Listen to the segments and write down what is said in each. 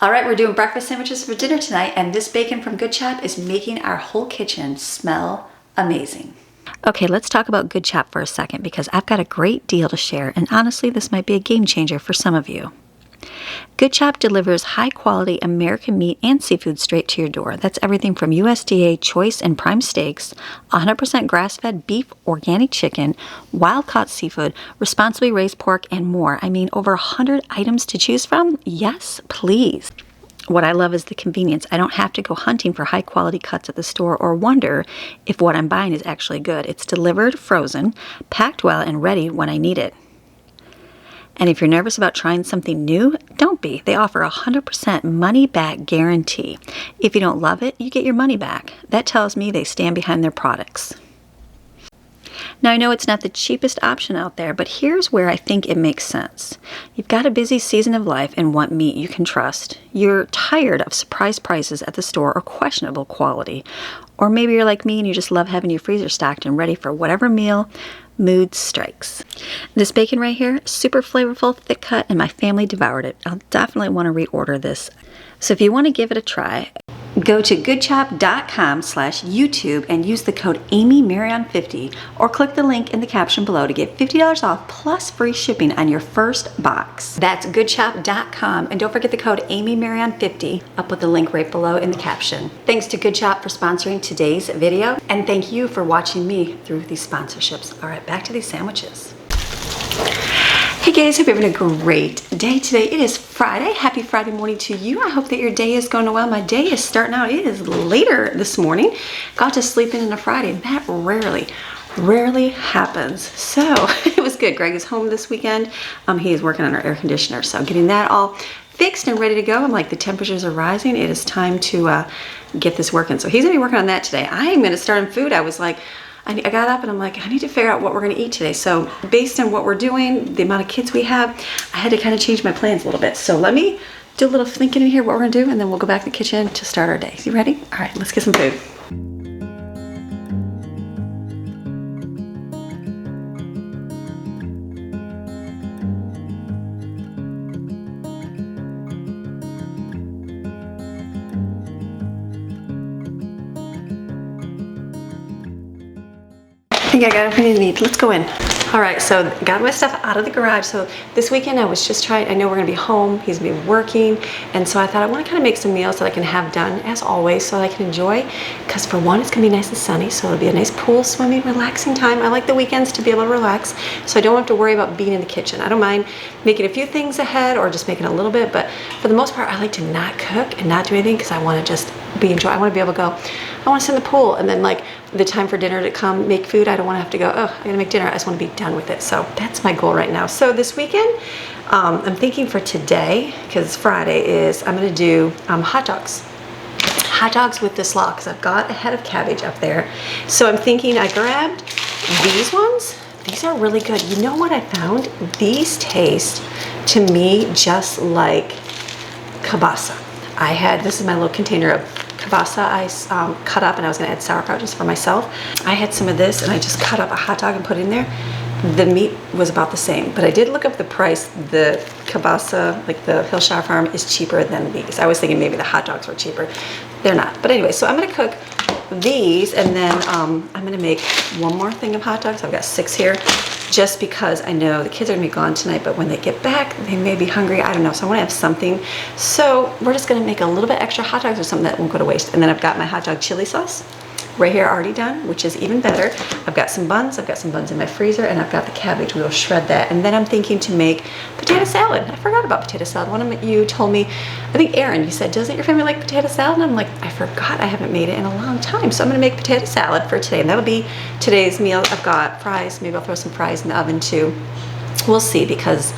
All right, we're doing breakfast sandwiches for dinner tonight, and this bacon from Good Chop is making our whole kitchen smell amazing. Okay, let's talk about Good Chop for a second because I've got a great deal to share, and honestly, this might be a game changer for some of you. Good Chop delivers high-quality American meat and seafood straight to your door. That's everything from USDA choice and prime steaks, 100% grass-fed beef, organic chicken, wild-caught seafood, responsibly raised pork, and more. I mean, over 100 items to choose from? Yes, please. What I love is the convenience. I don't have to go hunting for high-quality cuts at the store or wonder if what I'm buying is actually good. It's delivered frozen, packed well, and ready when I need it. And if you're nervous about trying something new, don't be. They offer a 100% money-back guarantee. If you don't love it, you get your money back. That tells me they stand behind their products. Now, I know it's not the cheapest option out there, but here's where I think it makes sense. You've got a busy season of life and want meat you can trust. You're tired of surprise prices at the store or questionable quality. Or maybe you're like me and you just love having your freezer stocked and ready for whatever meal mood strikes. This bacon right here, super flavorful, thick cut, and my family devoured it. I'll definitely want to reorder this. So if you want to give it a try, go to goodchop.com/YouTube and use the code AmyMarion50 or click the link in the caption below to get $50 off plus free shipping on your first box. That's goodchop.com, and don't forget the code AmyMarion50. I'll put the link right below in the caption. Thanks to Good Chop for sponsoring today's video, and thank you for watching me through these sponsorships. All right, back to these sandwiches. Hey guys, hope you're having a great day today. It is Friday. Happy Friday morning to you. I hope that your day is going well. My day is starting out. It is later this morning. Got to sleep in on a Friday. That rarely happens. So it was good. Greg is home this weekend. He is working on our air conditioner. So getting that all fixed and ready to go. I'm like, the temperatures are rising. It is time to get this working. So he's gonna be working on that today. I am gonna start on food. I was like, I got up and I'm like, I need to figure out what we're going to eat today. So based on what we're doing, the amount of kids we have, I had to kind of change my plans a little bit. So let me do a little thinking in here what we're going to do, and then we'll go back to the kitchen to start our day. You ready? All right, let's get some food. I think I got everything I need. Let's go in. All right, so got my stuff out of the garage. So this weekend I was just trying, I know we're gonna be home, he's gonna be working, and so I thought I wanna kind of make some meals that I can have done as always so I can enjoy, because for one, it's gonna be nice and sunny, so it'll be a nice pool, swimming, relaxing time. I like the weekends to be able to relax, so I don't have to worry about being in the kitchen. I don't mind making a few things ahead or just making a little bit, but for the most part, I like to not cook and not do anything because I wanna just I wanna be able to go, I wanna sit in the pool, and then like the time for dinner to come make food, I don't want to have to go, oh, I gotta make dinner. I just want to be done with it. So that's my goal right now. So this weekend, I'm thinking for today, because it's Friday, is I'm gonna do hot dogs. Hot dogs with the slaw, because I've got a head of cabbage up there. So I'm thinking I grabbed these ones. These are really good. You know what I found? These taste to me just like kielbasa. This is my little container of kielbasa I cut up, and I was gonna add sauerkraut just for myself. I had some of this and I just cut up a hot dog and put it in there. The meat was about the same, but I did look up the price. The kielbasa, like the Hillshire Farm, is cheaper than these. I was thinking maybe the hot dogs were cheaper. They're not. But anyway, so I'm gonna cook these, and then I'm gonna make one more thing of hot dogs. I've got 6 here, just because I know the kids are gonna be gone tonight, but when they get back, they may be hungry. I don't know, so I wanna have something. So we're just gonna make a little bit extra hot dogs or something that won't go to waste. And then I've got my hot dog chili sauce right here already done, which is even better. I've got some buns. I've got some buns in my freezer, and I've got the cabbage. We'll shred that. And then I'm thinking to make potato salad. I forgot about potato salad. One of you told me, I think Aaron, you said, doesn't your family like potato salad? And I'm like, I forgot, I haven't made it in a long time. So I'm gonna make potato salad for today, and that'll be today's meal. I've got fries. Maybe I'll throw some fries in the oven too. We'll see, because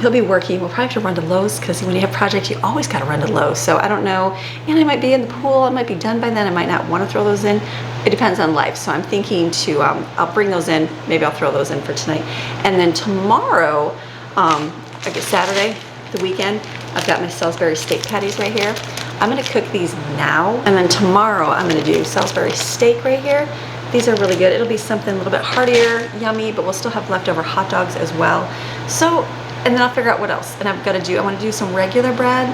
he'll be working. We'll probably have to run to Lowe's, because when you have projects, you always got to run to Lowe's. So I don't know. And I might be in the pool. I might be done by then. I might not want to throw those in. It depends on life. So I'm thinking to, I'll bring those in. Maybe I'll throw those in for tonight. And then tomorrow, I guess Saturday, the weekend, I've got my Salisbury steak patties right here. I'm going to cook these now. And then tomorrow, I'm going to do Salisbury steak right here. These are really good. It'll be something a little bit heartier, yummy, but we'll still have leftover hot dogs as well. So and then I'll figure out what else. And I want to do some regular bread.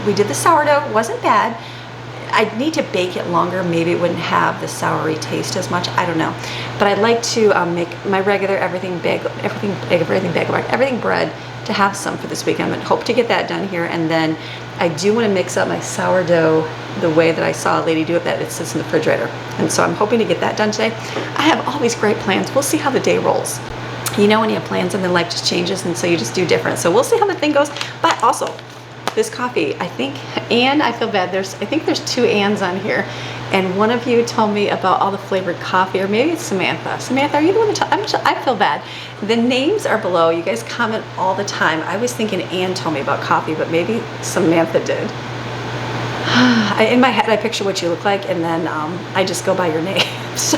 We did the sourdough, wasn't bad. I need to bake it longer. Maybe it wouldn't have the soury taste as much. I don't know. But I'd like to make my regular everything bread to have some for this weekend. I hope to get that done here. And then I do want to mix up my sourdough the way that I saw a lady do it, that it sits in the refrigerator. And so I'm hoping to get that done today. I have all these great plans. We'll see how the day rolls. You know, when you have plans and then life just changes, and so you just do different. So we'll see how the thing goes. But also, this coffee, I think, and I feel bad, I think there's 2 Anns on here, and one of you told me about all the flavored coffee, or maybe it's Samantha. Samantha, are you the one that I feel bad. The names are below. You guys comment all the time. I was thinking Ann told me about coffee, but maybe Samantha did. In my head, I picture what you look like, and then I just go by your name. So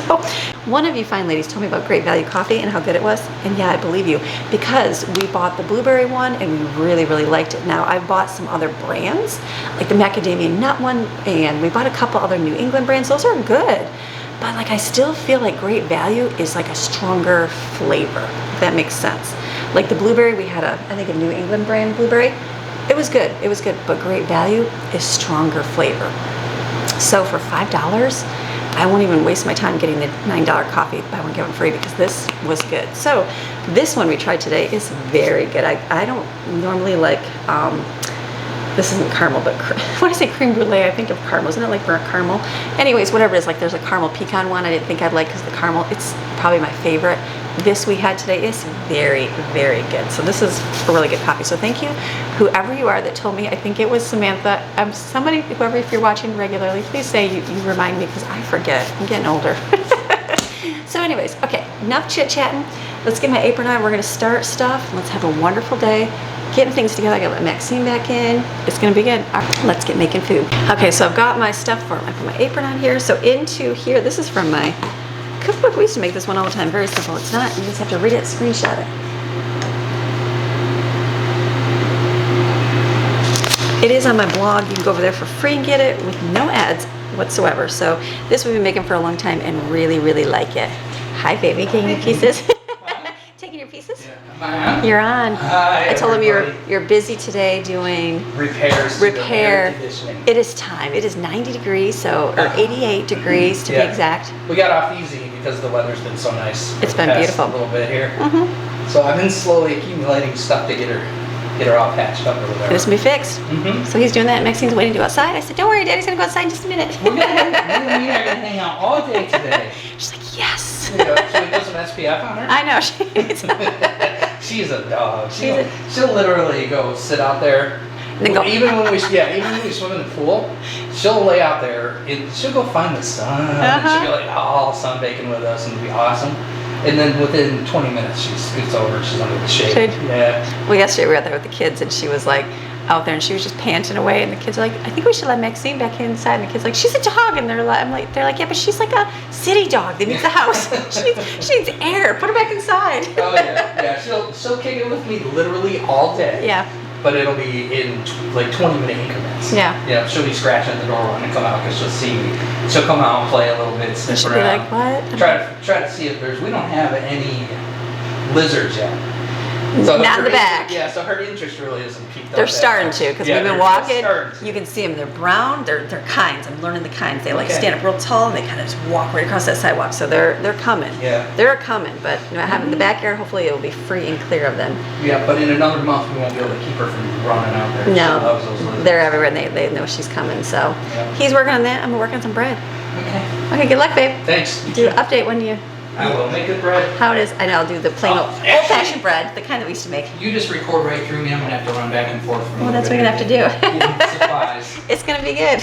one of you fine ladies told me about Great Value Coffee and how good it was. And yeah, I believe you, because we bought the blueberry one and we really, really liked it. Now, I bought some other brands, like the macadamia nut one, and we bought a couple other New England brands. Those are good. But like, I still feel like Great Value is like a stronger flavor, if that makes sense. Like the blueberry, we had I think a New England brand blueberry. It was good, but Great Value is stronger flavor. So for $5, I won't even waste my time getting the $9 coffee, buy one, get one free, because this was good. So this one we tried today is very good. I don't normally like, this isn't caramel, but when I say creme brulee, I think of caramel. Isn't it like burnt caramel? Anyways, whatever it is, like there's a caramel pecan one I didn't think I'd like because the caramel, it's probably my favorite. This we had today is very, very good. So this is a really good coffee. So thank you, whoever you are that told me. I think it was Samantha. Somebody, whoever, if you're watching regularly, please say you remind me, because I forget. I'm getting older. So anyways, okay, enough chit-chatting. Let's get my apron on. We're going to start stuff. Let's have a wonderful day. Getting things together. I got my Maxine back in. It's going to be good. All right, let's get making food. Okay, so I've got my stuff for I put my apron on here. So into here, this is from my cookbook. We used to make this one all the time. Very simple. It's not. You just have to read it, screenshot it. It is on my blog. You can go over there for free and get it with no ads whatsoever. So this we've been making for a long time and really, really like it. Hi, baby. Taking your pieces. Taking your pieces? Yeah. Am I on? You're on. Hi, I told everybody. him you're busy today doing repairs. repair. To the air conditioning. It is time. It is 90 degrees, so or 88 degrees to be exact. We got off easy because the weather's been so nice. It's been beautiful. A little bit here. So I've been slowly accumulating stuff to get her all patched up over there. It's gonna be fixed. So he's doing that. Maxine's waiting to go outside. I said, "Don't worry, Daddy's gonna go outside in just a minute." Me and me are gonna hang out all day today. She's like, "Yes." Should we put some SPF on her? I know. She's a dog. She'll literally go sit out there. Even when we swim in the pool, she'll lay out there and she'll go find the sun. And she'll be like all sunbaking with us, and it'll be awesome. And then within 20 minutes, she scoots over and she's under the shade. Yeah. Well, yesterday we were out there with the kids, and she was like out there, and she was just panting away. And the kids are like, "I think we should let Maxine back inside." And the kids are like, "She's a dog," and they're like, "Yeah, but she's like a city dog. They need the house. she needs air. Put her back inside." Oh yeah. She'll kick it with me literally all day. Yeah. But it'll be in like 20-minute increments. Yeah. Yeah. She'll be scratching at the door when I come out because she'll see me. She'll come out and play a little bit, sniff she'll around. Be like, "What?" Try to see if we don't have any lizards yet. So not in the back. Yeah, so her interest really isn't peaked up. They're starting to, because we've been walking. You can see them. They're brown. They're kinds. I'm learning the kinds. They like stand up real tall, and they kind of just walk right across that sidewalk. So they're coming. Yeah. They're coming. But having the backyard, hopefully it will be free and clear of them. Yeah, but in another month we won't be able to keep her from running out there. No, she loves those lizards. They're everywhere, and they know she's coming. So he's working on that. I'm working on some bread. Okay. Good luck, babe. Thanks. Do an update when you. I will make good bread. How it is? I know. I'll do the plain old-fashioned bread, the kind that we used to make. You just record right through me. I'm gonna have to run back and forth. Well, that's what we're gonna have to do. Supplies. It's gonna be good.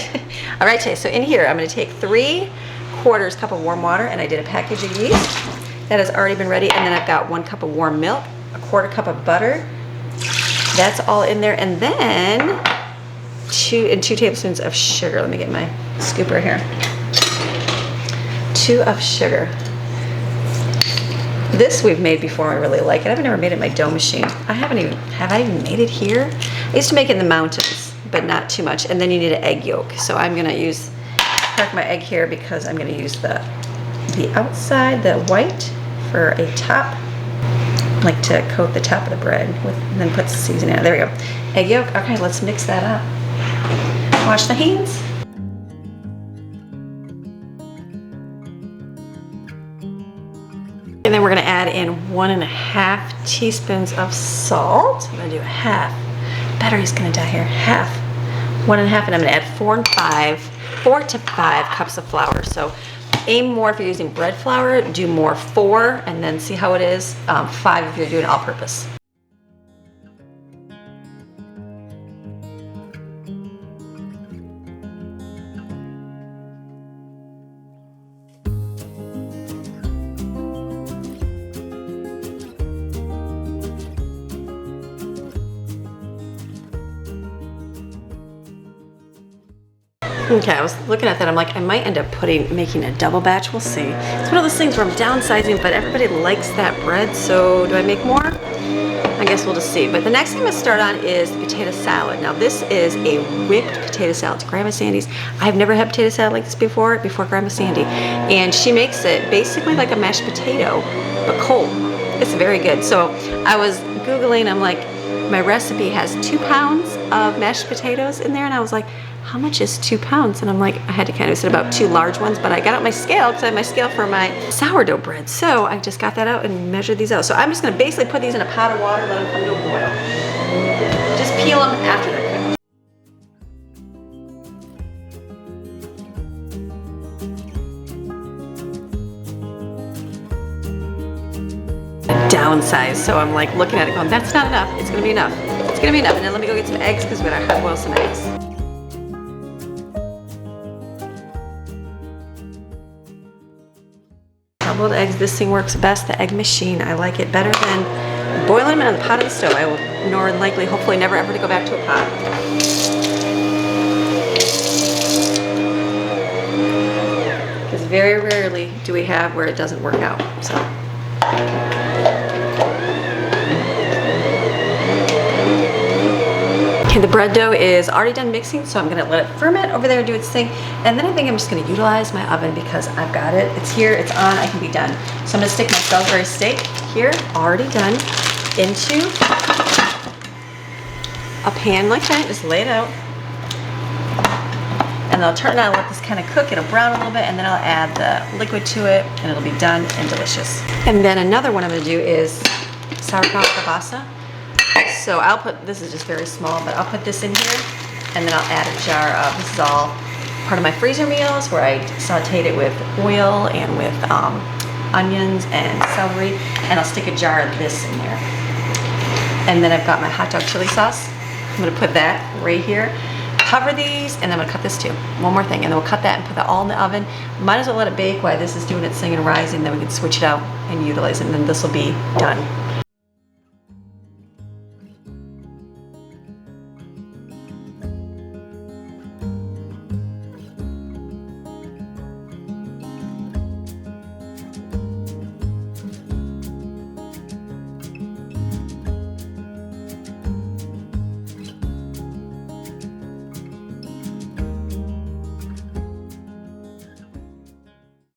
All right, Tay. So in here, I'm gonna take 3/4 cup of warm water, and I did a package of yeast that has already been ready, and then I've got 1 cup of warm milk, 1/4 cup of butter. That's all in there, and then 2 tablespoons of sugar. Let me get my scooper here. 2 of sugar. This we've made before. I really like it. I've never made it in my dough machine. Have I even made it here? I used to make it in the mountains, but not too much. And then you need an egg yolk. So I'm gonna crack my egg here because I'm gonna use the outside, the white, for a top. like to coat the top of the bread with, and then put the seasoning in it. There we go. Egg yolk. Okay, let's mix that up. Wash the hands. And then we're gonna add in 1.5 teaspoons of salt. I'm gonna do a half. Battery's gonna die here. Half. 1.5, and I'm gonna add 4 to 5 cups of flour. So aim more if you're using bread flour, do more 4, and then see how it is. 5 if you're doing all-purpose. Okay, I was looking at that. I'm like, I might end up making a double batch. We'll see. It's one of those things where I'm downsizing, but everybody likes that bread. So do I make more? I guess we'll just see. But the next thing I'm gonna start on is the potato salad. Now this is a whipped potato salad. It's Grandma Sandy's. I've never had potato salad like this before Grandma Sandy. And she makes it basically like a mashed potato, but cold. It's very good. So I was Googling, I'm like, my recipe has 2 pounds of mashed potatoes in there, and I was like, how much is 2 pounds? And I'm like, I had to kind of set about 2 large ones, but I got out my scale because I have my scale for my sourdough bread. So I just got that out and measured these out. So I'm just gonna basically put these in a pot of water, let them come to a boil. Just peel them after they're cooked. Downsize, so I'm like looking at it going, that's not enough. It's gonna be enough. It's gonna be enough. And then let me go get some eggs because we're gonna hot boil some eggs. Hard-boiled eggs, this thing works best, the egg machine. I like it better than boiling them on the pot of the stove. I will more than likely, hopefully never ever to go back to a pot. Because very rarely do we have where it doesn't work out, so. Okay, the bread dough is already done mixing, so I'm gonna let it ferment over there and do its thing. And then I think I'm just gonna utilize my oven because I've got it. It's here, it's on, I can be done. So I'm gonna stick my Salisbury steak here, already done, into a pan like that, just lay it out. And I'll turn it on, let this kind of cook, it'll brown a little bit, and then I'll add the liquid to it, and it'll be done and delicious. And then another one I'm gonna do is sauerkraut kielbasa. So I'll put, this is just very small, but I'll put this in here, and then I'll add a jar of, this is all part of my freezer meals where I sauteed it with oil and with onions and celery, and I'll stick a jar of this in there. And then I've got my hot dog chili sauce. I'm gonna put that right here. Cover these, and then I'm gonna cut this too. One more thing, and then we'll cut that and put that all in the oven. Might as well let it bake while this is doing its thing and rising, then we can switch it out and utilize it, and then this will be done.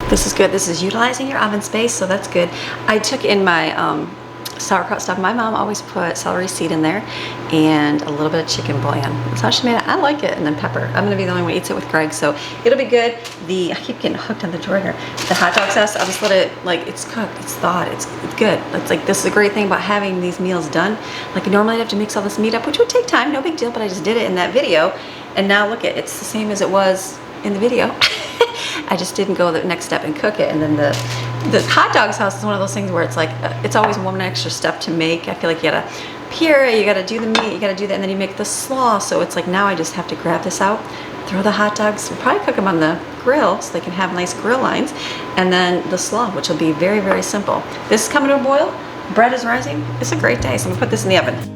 This is good. This is utilizing your oven space, so that's good. I took in my sauerkraut stuff. My mom always put celery seed in there and a little bit of chicken bouillon. That's how she made it. I like it. And then pepper. I'm gonna be the only one who eats it with Greg, so it'll be good. I keep getting hooked on the drawer here. The hot dog sauce, I'll just let it, like, it's cooked, it's thawed, it's good. It's like, this is a great thing about having these meals done. Like, normally I'd have to mix all this meat up, which would take time, no big deal, but I just did it in that video. And now look at, it's the same as it was in the video. I just didn't go the next step and cook it. And then the hot dog sauce is one of those things where it's like, it's always one extra step to make. I feel like you gotta puree it, you gotta do the meat, you gotta do that, and then you make the slaw. So it's like, now I just have to grab this out, throw the hot dogs, we'll probably cook them on the grill so they can have nice grill lines, and then the slaw, which will be very, very simple. This is coming to a boil, bread is rising. It's a great day, so I'm gonna put this in the oven.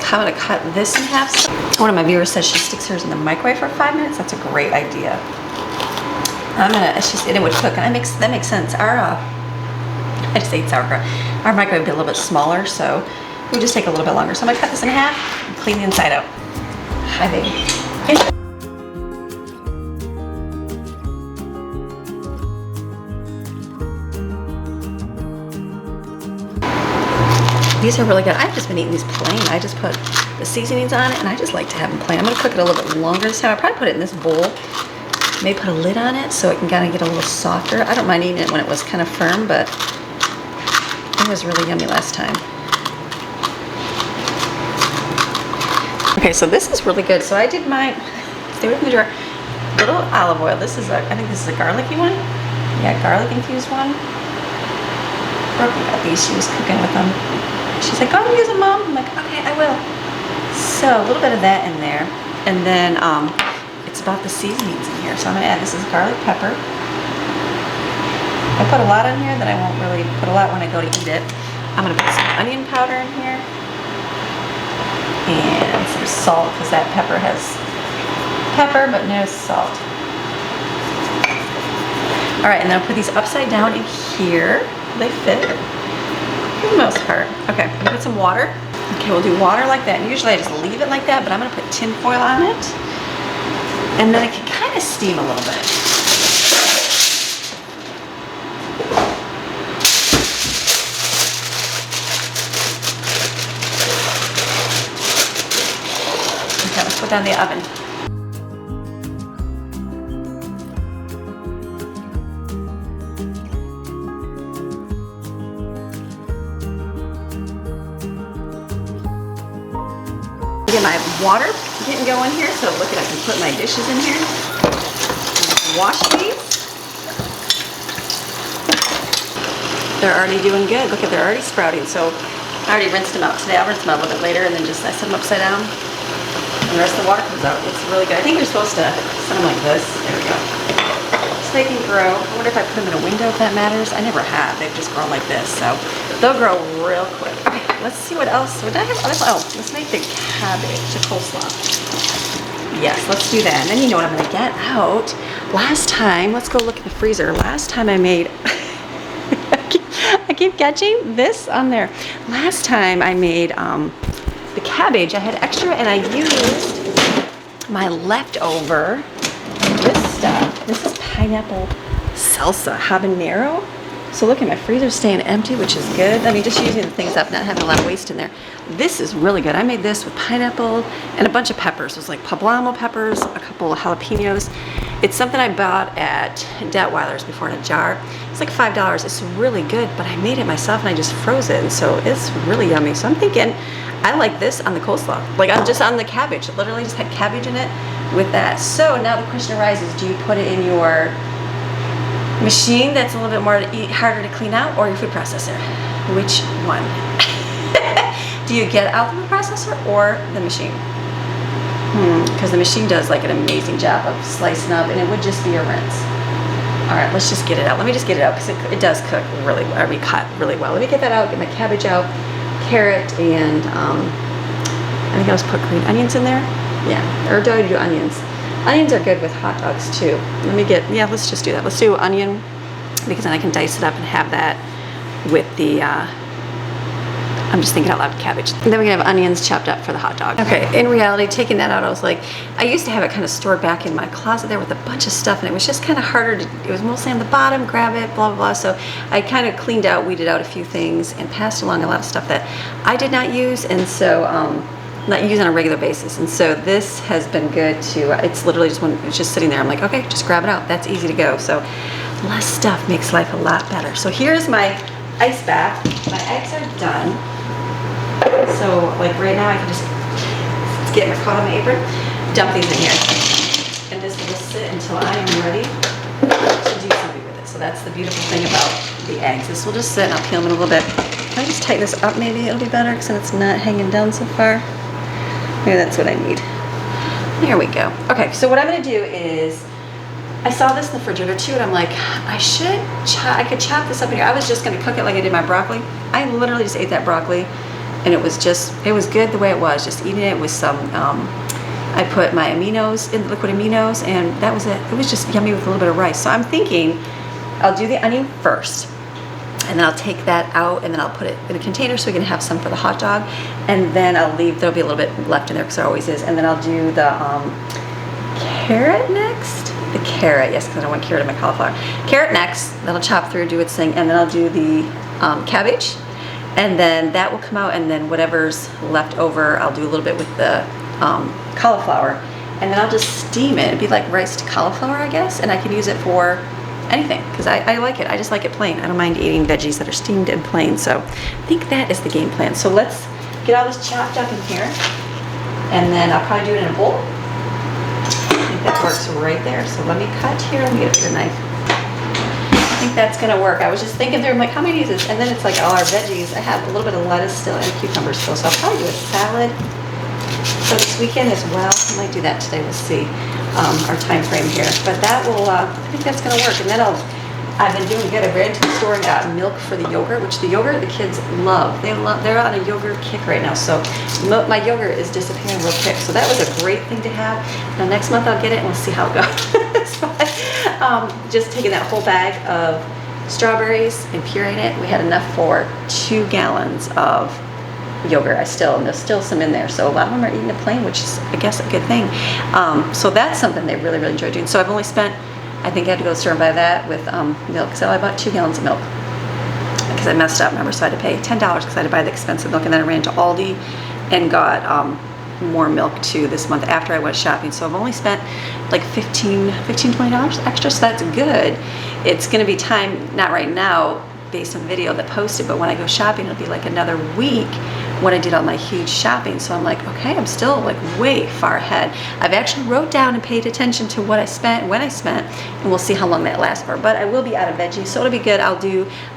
I'm gonna cut this in half. One of my viewers says she sticks hers in the microwave for 5 minutes. That's a great idea. I'm gonna, and it would cook, and that makes sense. I just ate sauerkraut. Our microwave would be a little bit smaller, so it would just take a little bit longer. So I'm gonna cut this in half and clean the inside out. Hi, baby. These are really good. I've just been eating these plain. I just put the seasonings on it, and I just like to have them plain. I'm gonna cook it a little bit longer this time. I'll probably put it in this bowl. Maybe put a lid on it so it can kind of get a little softer. I don't mind eating it when it was kind of firm, but it was really yummy last time. Okay, so this is really good. So I did my, stay with me, drawer. Little olive oil. This is I think this is a garlicky one. Yeah, garlic infused one. Brooke got these. She was cooking with them. She's like, "Go and use them, Mom." I'm like, "Okay, I will." So a little bit of that in there, and then it's about the seasonings in here. So I'm gonna add, this is garlic pepper. I put a lot in here, then I won't really put a lot when I go to eat it. I'm gonna put some onion powder in here and some salt, because that pepper has pepper but no salt. All right, and then I'll put these upside down in here. They fit for the most part. Okay, I'm gonna put some water. Okay, we'll do water like that. And usually I just leave it like that, but I'm gonna put tin foil on it. And then it can kind of steam a little bit. Okay, let's put down the oven. Get my water getting going here, so look at, I can put my dishes in here. Wash these. They're already doing good. Look at, they're already sprouting. So I already rinsed them out today. I'll rinse them out a little bit later, and then just I set them upside down. And the rest of the water comes out. It's really good. I think you're supposed to set them like this. There we go. So they can grow. I wonder if I put them in a window, if that matters. I never have. They've just grown like this. So they'll grow real quick. Okay, let's see what else. What did I have? Oh, let's make the cabbage, the coleslaw. Yes, let's do that. And then you know what I'm going to get out. Last time, let's go look in the freezer. Last time I made, I keep catching this on there. Last time I made the cabbage, I had extra, and I used my leftover, this stuff. This is pineapple salsa habanero. So look at my freezer staying empty, which is good. I mean, just using the things up, not having a lot of waste in there. This is really good. I made this with pineapple and a bunch of peppers. It was like poblano peppers, a couple of jalapenos. It's something I bought at Detweiler's before in a jar. It's like $5. It's really good, but I made it myself and I just froze it, and so it's really yummy. So I'm thinking I like this on the coleslaw. Like, I'm just on the cabbage. It literally just had cabbage in it with that. So now the question arises, do you put it in your machine that's a little bit more harder to clean out, or your food processor? Which one? Do you get out the food processor or the machine? Because the machine does like an amazing job of slicing up, and it would just be a rinse. All right, let's just get it out. Let me just get it out, because it does cook really well, or cut really well. Let me get that out, get my cabbage out, carrot, and I think I was put green onions in there. Yeah, or do I do onions? Onions are good with hot dogs too. Let me get, yeah, let's just do that. Let's do onion, because then I can dice it up and have that with the, I'm just thinking out loud, cabbage. And then we can have onions chopped up for the hot dog. Okay, in reality, taking that out, I was like, I used to have it kind of stored back in my closet there with a bunch of stuff, and it was just kind of harder to, it was mostly on the bottom, grab it, blah, blah, blah. So I kind of cleaned out, weeded out a few things, and passed along a lot of stuff that I did not use, and so, not use on a regular basis. And so this has been good to, it's literally just when it's just sitting there, I'm like, okay, just grab it out. That's easy to go. So less stuff makes life a lot better. So here's my ice bath. My eggs are done. So like right now I can just get my caught on my apron, dump these in here. And this will just sit until I am ready to do something with it. So that's the beautiful thing about the eggs. This will just sit, and I'll peel them in a little bit. Can I just tighten this up maybe? It'll be better, because then it's not hanging down so far. Maybe that's what I need. There we go. Okay, so what I'm gonna do is, I saw this in the refrigerator too, and I'm like, I could chop this up in here. I was just gonna cook it like I did my broccoli. I literally just ate that broccoli, and it was good the way it was, just eating it with some, I put my aminos in, liquid aminos, and that was it. It was just yummy with a little bit of rice. So I'm thinking I'll do the onion first, and then I'll take that out, and then I'll put it in a container so we can have some for the hot dog, and then I'll leave, there'll be a little bit left in there, because there always is, and then I'll do the carrot next. The carrot, yes, because I don't want carrot in my cauliflower. Carrot next, that'll chop through, do its thing, and then I'll do the cabbage, And then that will come out, and then whatever's left over, I'll do a little bit with the cauliflower. And then I'll just steam it. It'd be like riced cauliflower, I guess. And I can use it for anything, because I like it. I just like it plain. I don't mind eating veggies that are steamed and plain. So I think that is the game plan. So let's get all this chopped up in here. And then I'll probably do it in a bowl. I think that works right there. So let me cut here. Let me get a bigger knife. I think that's gonna work. I was just thinking through, I'm like, how many is this? And then it's like all our veggies. I have a little bit of lettuce still and cucumbers still, so I'll probably do a salad for this weekend as well. I might do that today, we'll see our time frame here. But that will, I think that's gonna work. And then I've been doing good. I ran to the store and got milk for the yogurt, which the yogurt the kids love. They're on a yogurt kick right now. So my yogurt is disappearing real quick. So that was a great thing to have. Now next month I'll get it and we'll see how it goes. Just taking that whole bag of strawberries and pureeing it. We had enough for 2 gallons of yogurt. And there's still some in there. So a lot of them are eating it plain, which is, I guess, a good thing. So that's something they really, really enjoy doing. So I've only spent, I think I had to go to the store and buy that with milk. So I bought 2 gallons of milk because I messed up, remember? So I had to pay $10 because I had to buy the expensive milk. And then I ran to Aldi and got more milk too this month after I went shopping. So I've only spent like $15, $20 extra. So that's good. It's going to be time, not right now, based on the video that posted, but when I go shopping, it'll be like another week when I did all my huge shopping. So I'm like, okay, I'm still like way far ahead. I've actually wrote down and paid attention to what I spent, when I spent, and we'll see how long that lasts for. But I will be out of veggies, so it'll be good. I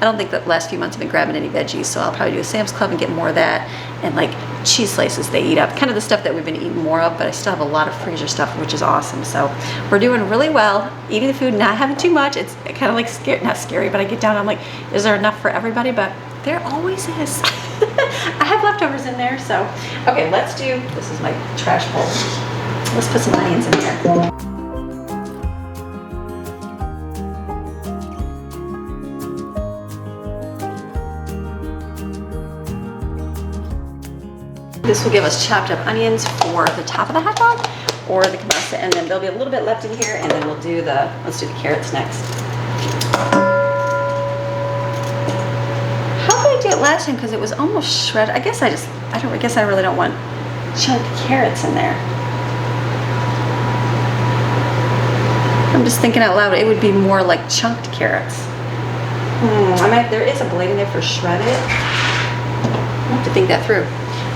don't think the last few months I've been grabbing any veggies, so I'll probably do a Sam's Club and get more of that, and like cheese slices they eat up, kind of the stuff that we've been eating more of, but I still have a lot of freezer stuff, which is awesome. So we're doing really well, eating the food, not having too much. It's kind of like not scary, but I get down, I'm like, is there enough for everybody? But there always is. I have leftovers in there, so. Okay, this is my trash bowl. Let's put some onions in here. This will give us chopped up onions for the top of the hot dog or the kielbasa, and then there'll be a little bit left in here, and then let's do the carrots next. How did I do it last time? Because it was almost shredded. I guess I really don't want chunked carrots in there. I'm just thinking out loud, it would be more like chunked carrots. There is a blade in there for shredded. I have to think that through.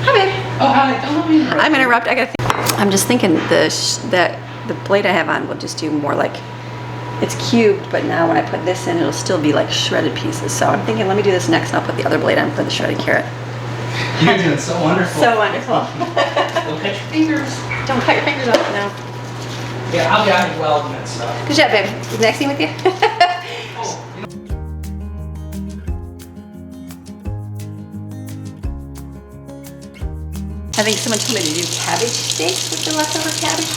Hi, babe. Oh, hi. Don't let me interrupt. I'm interrupt. I gotta think. I'm just thinking that the blade I have on will just do more like, it's cubed, but now when I put this in, it'll still be like shredded pieces. So I'm thinking, let me do this next, and I'll put the other blade on for the shredded carrot. You're doing so wonderful. So wonderful. Don't cut your fingers. Don't cut your fingers off now. Yeah, I'll be welding that stuff. Good job, babe. Is the next thing with you? I think someone told me to do cabbage steaks with the leftover cabbage.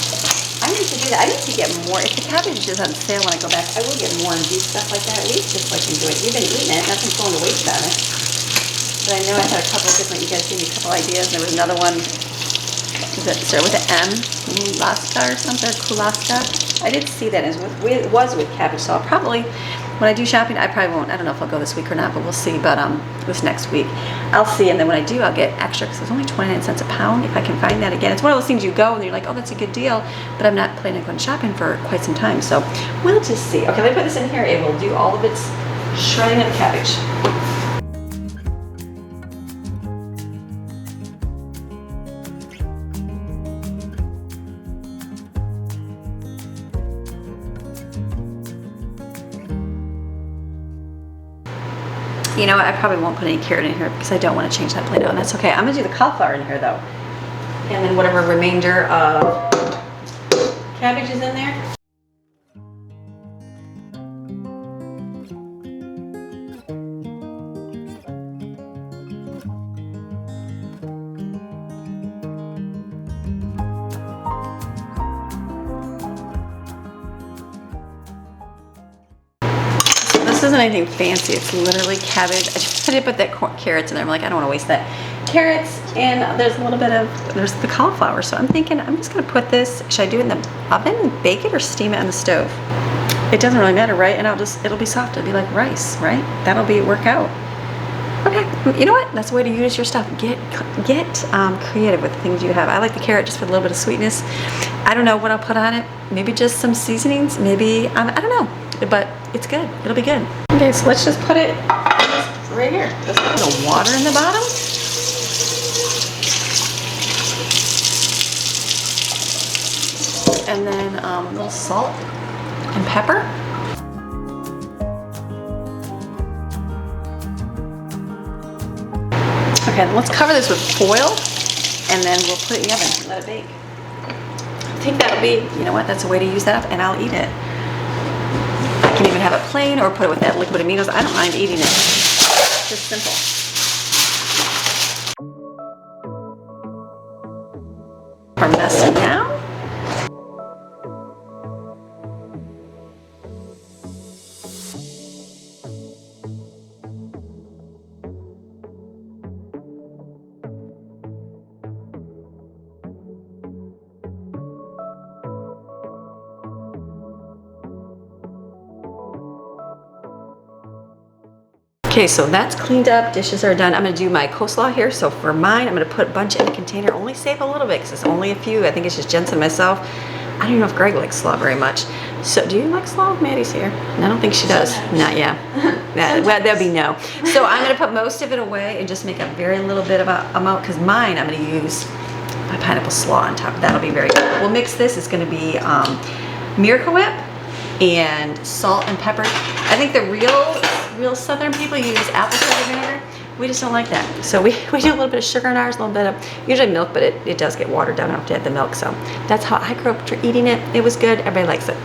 I need to do that. I need to get more. If the cabbage is on sale when I go back, I will get more and do stuff like that. At least just like enjoy it. You've been eating it. Nothing's going to waste on it. But I know I had a couple of different, you guys gave me a couple ideas. There was another one that started with an M, Kulaska or something, Kulaska. I did see that. It was with cabbage, so I'll probably, when I do shopping, I probably won't. I don't know if I'll go this week or not, but we'll see. But this next week, I'll see. And then when I do, I'll get extra because it's only 29 cents a pound. If I can find that again, it's one of those things you go and you're like, oh, that's a good deal. But I'm not planning on going shopping for quite some time, so we'll just see. Okay, let me put this in here. It will do all of its shredding of cabbage. You know what, I probably won't put any carrot in here because I don't want to change that plate out, and that's okay. I'm gonna do the cauliflower in here though. And then whatever remainder of cabbage is in there. This isn't anything fancy. It's literally cabbage. I did put that carrots in there. I'm like, I don't want to waste that. Carrots, and there's a little bit of, there's the cauliflower. So I'm thinking, I'm just going to put this, should I do it in the oven and bake it or steam it on the stove? It doesn't really matter, right? And it'll be soft. It'll be like rice, right? That'll work out. Okay, you know what? That's the way to use your stuff. Get creative with the things you have. I like the carrot just for a little bit of sweetness. I don't know what I'll put on it. Maybe just some seasonings. Maybe, I don't know. But it's good. It'll be good. Okay, so let's just put it right here. Just put a little water in the bottom. And then a little salt and pepper. Okay, then let's cover this with foil, and then we'll put it in the oven and let it bake. I think that'll be, you know what, that's a way to use that up, and I'll eat it. I can even have it plain or put it with that liquid aminos. I don't mind eating it. Just simple. Our mess now. Okay, so that's cleaned up, dishes are done. I'm gonna do my coleslaw here. So for mine, I'm gonna put a bunch in a container, only save a little bit because it's only a few. I think it's just Jensen and myself. I don't even know if Greg likes slaw very much. So do you like slaw? Maddie's here. And I don't think she does. Not yet. Well, that'd be no. So I'm gonna put most of it away and just make a very little bit of a amount, because mine, I'm gonna use my pineapple slaw on top. That'll be very good. We'll mix this. It's gonna be Miracle Whip and salt and pepper. I think the real Southern people use apple cider vinegar. We just don't like that. So we do a little bit of sugar in ours, a little bit of, usually milk, but it does get watered down after you add the milk. So that's how I grew up eating it. It was good. Everybody likes it.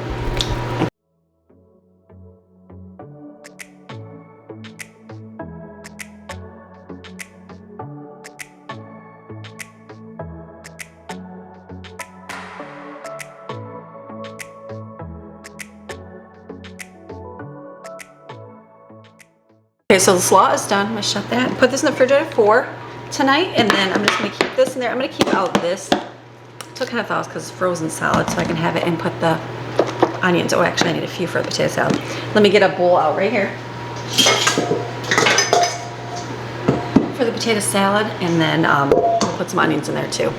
Okay, so the slaw is done. I'm gonna shut that and put this in the refrigerator for tonight, and then I'm just gonna keep this in there. I'm gonna keep out this till it kind of thaws because it's frozen solid, so I can have it and put the onions. Oh, actually, I need a few for the potato salad. Let me get a bowl out right here for the potato salad, and then we'll put some onions in there too.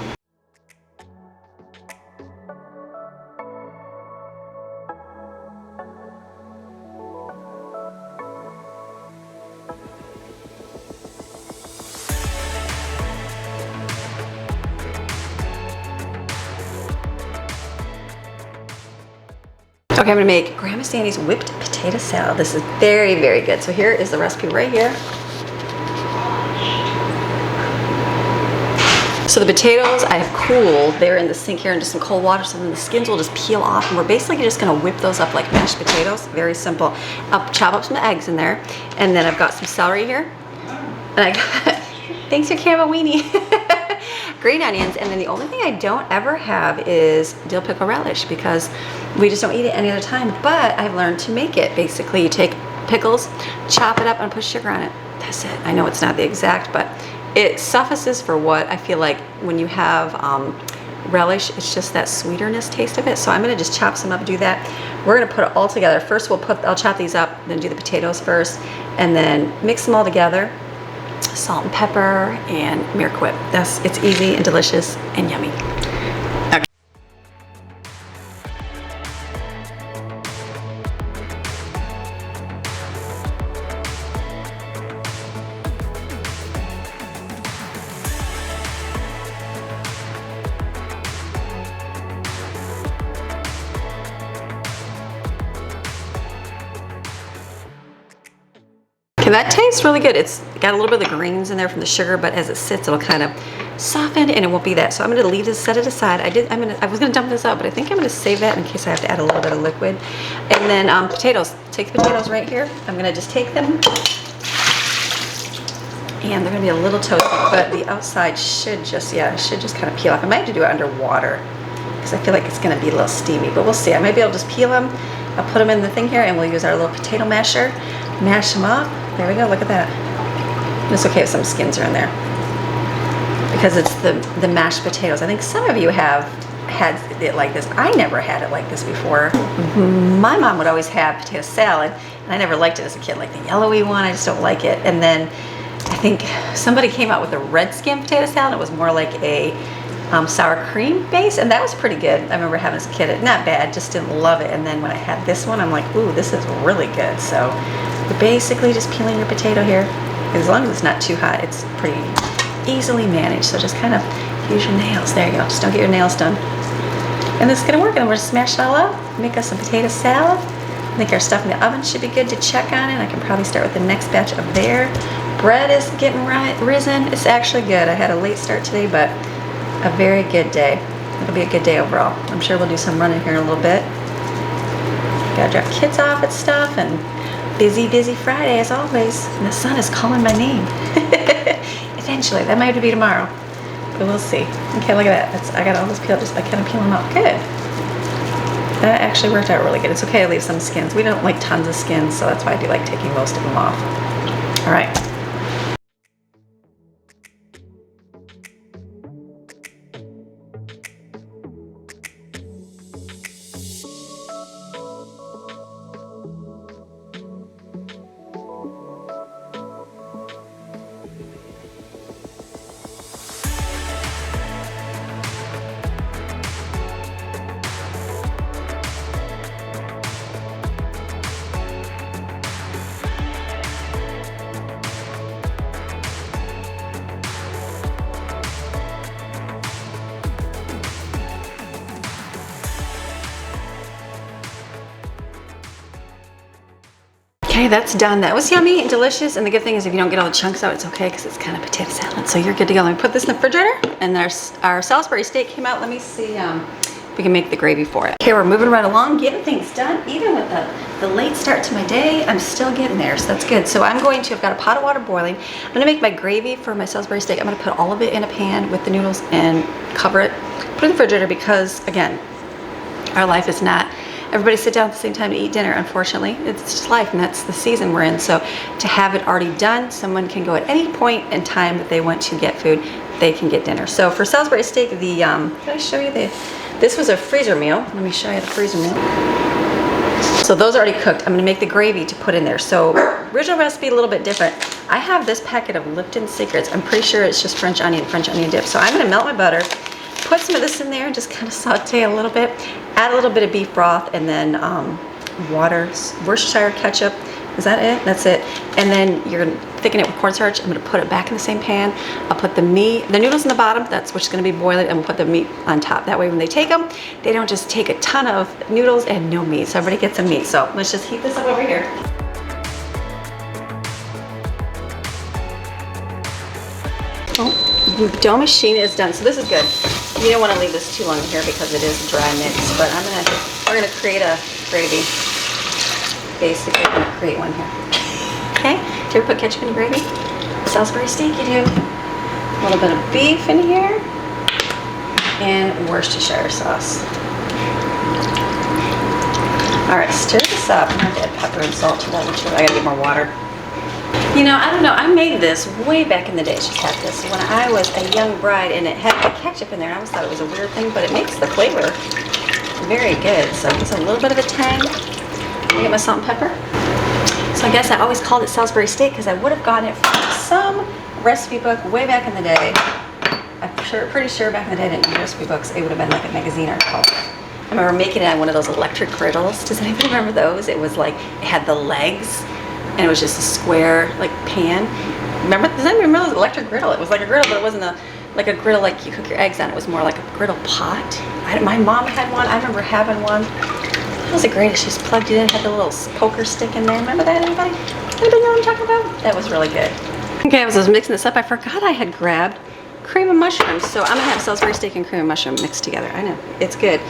Okay, I'm gonna make Grandma Sandy's whipped potato salad. This is very, very good. So here is the recipe right here. So the potatoes I have cooled. They're in the sink here into some cold water, so then the skins will just peel off, and we're basically just gonna whip those up like mashed potatoes. Very simple. I'll chop up some eggs in there, and then I've got some celery here. And I got, thanks for camera weenie. Green onions, and then the only thing I don't ever have is dill pickle relish, because we just don't eat it any other time. But I've learned to make it. Basically, you take pickles, chop it up, and put sugar on it. That's it. I know it's not the exact, but it suffices for what I feel like when you have relish. It's just that sweeterness taste of it. So I'm gonna just chop some up, do that. We're gonna put it all together. First, I'll chop these up, then do the potatoes first, and then mix them all together. Salt and pepper and Miracle Whip. It's easy and delicious and yummy. Okay. Okay, that tastes really good. It's got a little bit of the greens in there from the sugar, but as it sits, it'll kind of soften and it won't be that. So I'm gonna leave this, set it aside. I was gonna dump this out, but I think I'm gonna save that in case I have to add a little bit of liquid. And then potatoes. Take the potatoes right here. I'm gonna just take them, and they're gonna be a little toasty, but the outside should just kind of peel off. I might have to do it underwater because I feel like it's gonna be a little steamy, but we'll see. I might be able to just peel them. I'll put them in the thing here, and we'll use our little potato masher, mash them up. There we go, look at that. It's okay if some skins are in there, because it's the mashed potatoes. I think some of you have had it like this. I never had it like this before. My mom would always have potato salad, and I never liked it as a kid, like the yellowy one. I just don't like it. And then I think somebody came out with a red skin potato salad. It was more like a sour cream base, and that was pretty good. I remember having as a kid. Not bad, just didn't love it. And then when I had this one, I'm like, ooh, this is really good. So you're basically just peeling your potato here. As long as it's not too hot, it's pretty easily managed. So just kind of use your nails. There you go. Just don't get your nails done. And this is gonna work. And we're gonna smash it all up, make us some potato salad. I think our stuff in the oven should be good to check on it. I can probably start with the next batch up there. Bread is getting risen. It's actually good. I had a late start today, but a very good day. It'll be a good day overall. I'm sure we'll do some running here in a little bit. Gotta drop kids off and stuff, and busy, busy Friday as always. And the sun is calling my name. Eventually, that might have to be tomorrow, but we'll see. Okay, look at that. I got all this peeled just by kind of peeling them off. Good. That actually worked out really good. It's okay to leave some skins. We don't like tons of skins, so that's why I do like taking most of them off. All right. Okay, that's done. That was yummy and delicious. And the good thing is if you don't get all the chunks out, it's okay because it's kind of potato salad. So you're good to go. Let me put this in the refrigerator. And our Salisbury steak came out. Let me see if we can make the gravy for it. Okay, we're moving right along, getting things done. Even with the late start to my day, I'm still getting there. So that's good. So I've got a pot of water boiling. I'm gonna make my gravy for my Salisbury steak. I'm gonna put all of it in a pan with the noodles and cover it. Put it in the refrigerator because, again, our life is not everybody sit down at the same time to eat dinner. Unfortunately, it's just life, and that's the season we're in. So to have it already done, someone can go at any point in time that they want to get food, they can get dinner. So for Salisbury steak, did I show you this was a freezer meal. Let me show you the freezer meal. So those are already cooked. I'm gonna make the gravy to put in there. So original recipe, a little bit different. I have this packet of Lipton Secrets. I'm pretty sure it's just French onion dip. So I'm gonna melt my butter, put some of this in there and just kind of saute a little bit, add a little bit of beef broth, and then water, Worcestershire ketchup. Is that it? That's it. And then you're gonna thicken it with cornstarch. I'm gonna put it back in the same pan. I'll put the noodles in the bottom, that's what's gonna be boiling, and we'll put the meat on top. That way when they take them, they don't just take a ton of noodles and no meat. So everybody gets some meat. So let's just heat this up over here. Oh, dough machine is done. So this is good. You don't want to leave this too long in here because it is a dry mix, but we're gonna create a gravy. Basically, I'm gonna create one here. Okay, do you ever put ketchup in your gravy? Salisbury steak, you do. A little bit of beef in here, and Worcestershire sauce. All right, stir this up. I'm gonna add pepper and salt to that one too. I gotta get more water. You know, I don't know, I made this way back in the day. Just had this when I was a young bride, and it had the ketchup in there. I always thought it was a weird thing, but it makes the flavor very good. So it's a little bit of a tang. I get my salt and pepper. So I guess I always called it Salisbury steak because I would have gotten it from some recipe book way back in the day. I'm pretty sure back in the day I didn't do recipe books. It would have been like a magazine article. I remember making it on one of those electric griddles. Does anybody remember those? It was like, it had the legs, and it was just a square like pan. Does anybody remember the electric griddle? It was like a griddle, but it wasn't like a griddle like you cook your eggs on. It was more like a griddle pot. My mom had one. I remember having one. That was the greatest. She just plugged it in, had the little poker stick in there. Remember that, anybody? Anybody know what I'm talking about? That was really good. Okay, as I was mixing this up, I forgot I had grabbed cream of mushrooms. So I'm gonna have Salisbury steak and cream of mushroom mixed together. I know, it's good.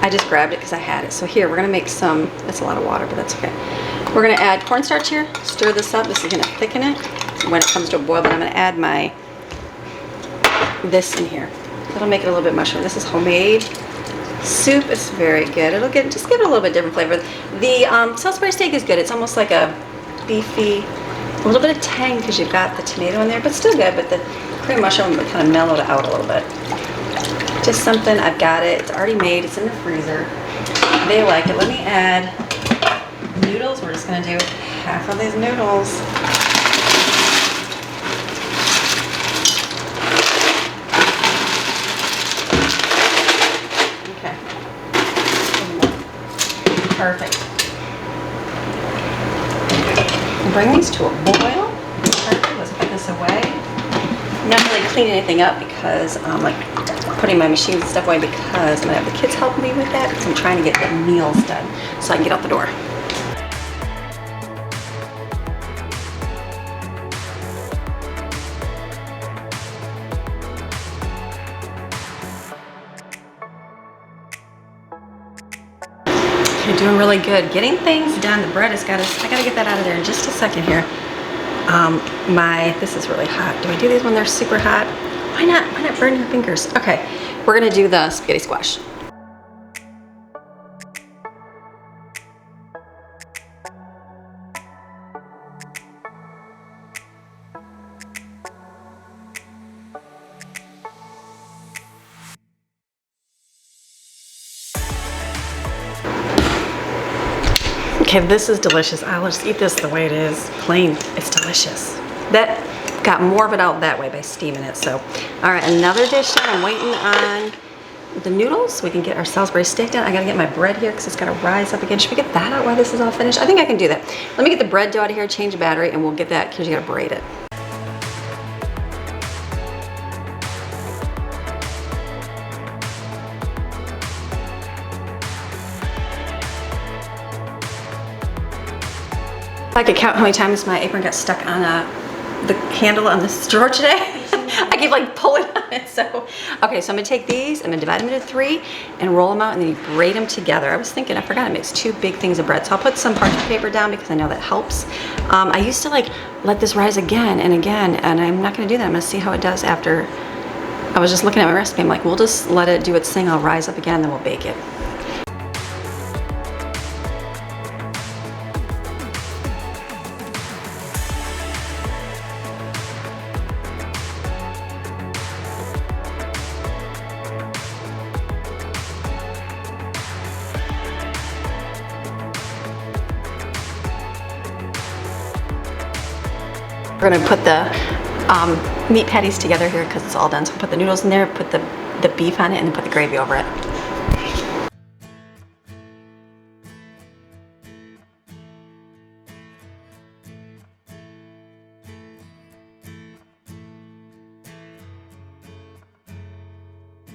I just grabbed it because I had it. So here, we're gonna make some, that's a lot of water, but that's okay. We're gonna add cornstarch here, stir this up. This is gonna thicken it. When it comes to a boil, then I'm gonna add this in here. That'll make it a little bit mushroom. This is homemade soup. It's very good. Just give it a little bit different flavor. The Salisbury steak is good. It's almost like a beefy, a little bit of tang because you've got the tomato in there, but still good. But the cream mushroom will kind of mellow it out a little bit. Just something, I've got it. It's already made. It's in the freezer. They like it. Let me add noodles. We're just going to do half of these noodles. Perfect. Bring these to a boil. Let's put this away. I'm not really cleaning anything up because I'm like putting my machines and stuff away because I'm gonna have the kids help me with that because I'm trying to get the meals done so I can get out the door. You're doing really good. Getting things done. The bread has got to, I got to get that out of there in just a second here. This is really hot. Do I do these when they're super hot? Why not? Why not burn your fingers? Okay, we're gonna do the spaghetti squash. Okay, this is delicious. I'll just eat this the way it is, plain. It's delicious. That got more of it out that way by steaming it. So, all right, another dish here. I'm waiting on the noodles so we can get our Salisbury steak done. I gotta get my bread here because it's gotta rise up again. Should we get that out while this is all finished? I think I can do that. Let me get the bread dough out of here, change the battery, and we'll get that because you gotta braid it. I could count how many times my apron got stuck on the handle on this drawer today. I keep like pulling on it. So, okay, so I'm gonna take these, I'm gonna divide them into 3 and roll them out and then you braid them together. I was thinking, I forgot it makes 2 big things of bread. So I'll put some parchment paper down because I know that helps. I used to like let this rise again and again, and I'm not gonna do that. I'm gonna see how it does after. I was just looking at my recipe. I'm like, we'll just let it do its thing. I'll rise up again, then we'll bake it. We're gonna put the meat patties together here because it's all done. So we'll put the noodles in there, put the beef on it, and then put the gravy over it.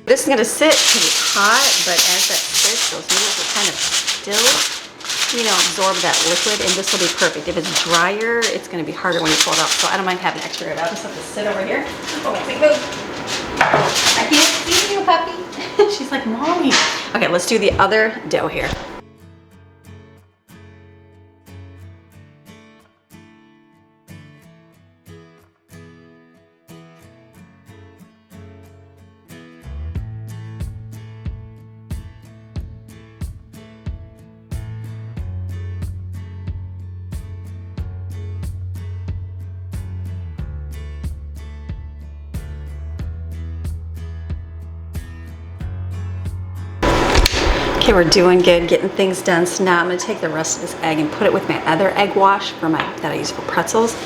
This is gonna sit because it's hot, but as that sits, those noodles will kind of still, you know, absorb that liquid, and this will be perfect. If it's drier, it's gonna be harder when you pull it out. So I don't mind having extra of it. I'll just have to sit over here. Oh, wait, move. I can't see you, puppy. She's like, Mommy. Okay, let's do the other dough here. Okay, we're doing good, getting things done. So now I'm gonna take the rest of this egg and put it with my other egg wash that I use for pretzels.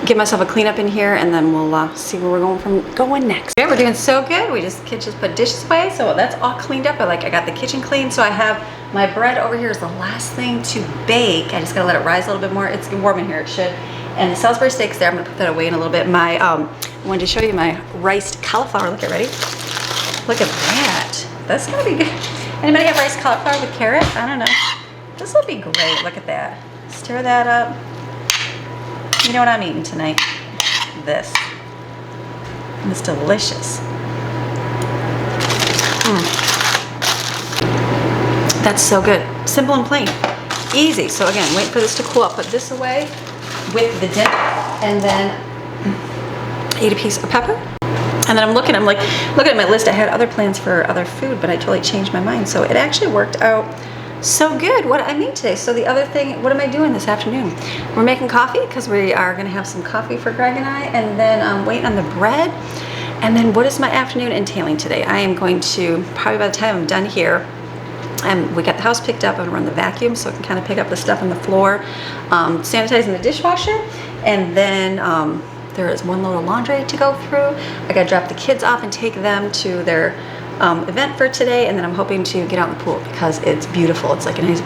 Give myself a cleanup in here, and then we'll see where we're going next. Okay, we're doing so good. Kids just put dishes away, so that's all cleaned up. I got the kitchen clean, so I have my bread over here is the last thing to bake. I just gotta let it rise a little bit more. It's warm in here, it should. And the Salisbury steak's there. I'm gonna put that away in a little bit. I wanted to show you my riced cauliflower. Look, ready? Look at that. That's gonna be good. Anybody have riced cauliflower with carrot? I don't know. This will be great. Look at that. Stir that up. You know what I'm eating tonight? This. And it's delicious. That's so good. Simple and plain. Easy. So again, wait for this to cool. I'll put this away with the dip, and then eat a piece of pepper. And then I'm looking at my list. I had other plans for other food, but I totally changed my mind. So it actually worked out so good. What I made today. So the other thing, what am I doing this afternoon? We're making coffee because we are going to have some coffee for Greg and I, and then I'm waiting on the bread. And then what is my afternoon entailing today? I am going to, probably by the time I'm done here, we got the house picked up. I'm gonna run the vacuum so I can kind of pick up the stuff on the floor, sanitizing the dishwasher, and then there is one load of laundry to go through. I gotta drop the kids off and take them to their event for today, and then I'm hoping to get out in the pool because it's beautiful. It's like a nice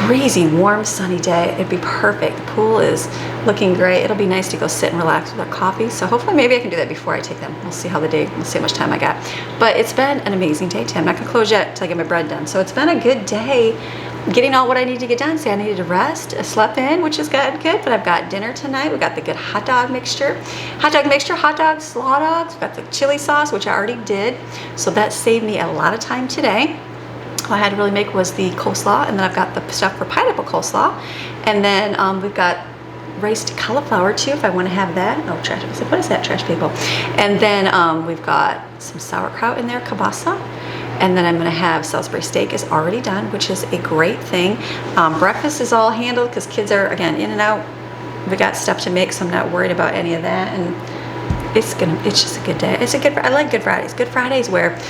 breezy, warm, sunny day. It'd be perfect. The pool is looking great. It'll be nice to go sit and relax with our coffee. So hopefully maybe I can do that before I take them. We'll see how we'll see how much time I got. But it's been an amazing day, Tim. I'm not gonna close yet until I get my bread done. So it's been a good day getting all what I need to get done. See, I needed to rest. I slept in, which is good, but I've got dinner tonight. We've got the good hot dog mixture, hot dogs, slaw dogs. We've got the chili sauce, which I already did. So that saved me a lot of time today. All I had to really make was the coleslaw, and then I've got the stuff for pineapple coleslaw. And then we've got riced cauliflower too, if I want to have that. Oh, trash. I said, what is that, trash people? And then we've got some sauerkraut in there, kielbasa. And then I'm going to have Salisbury steak is already done, which is a great thing. Breakfast is all handled because kids are, again, in and out. We got stuff to make, so I'm not worried about any of that. And it's just a good day. I like Good Fridays. Good Fridays where,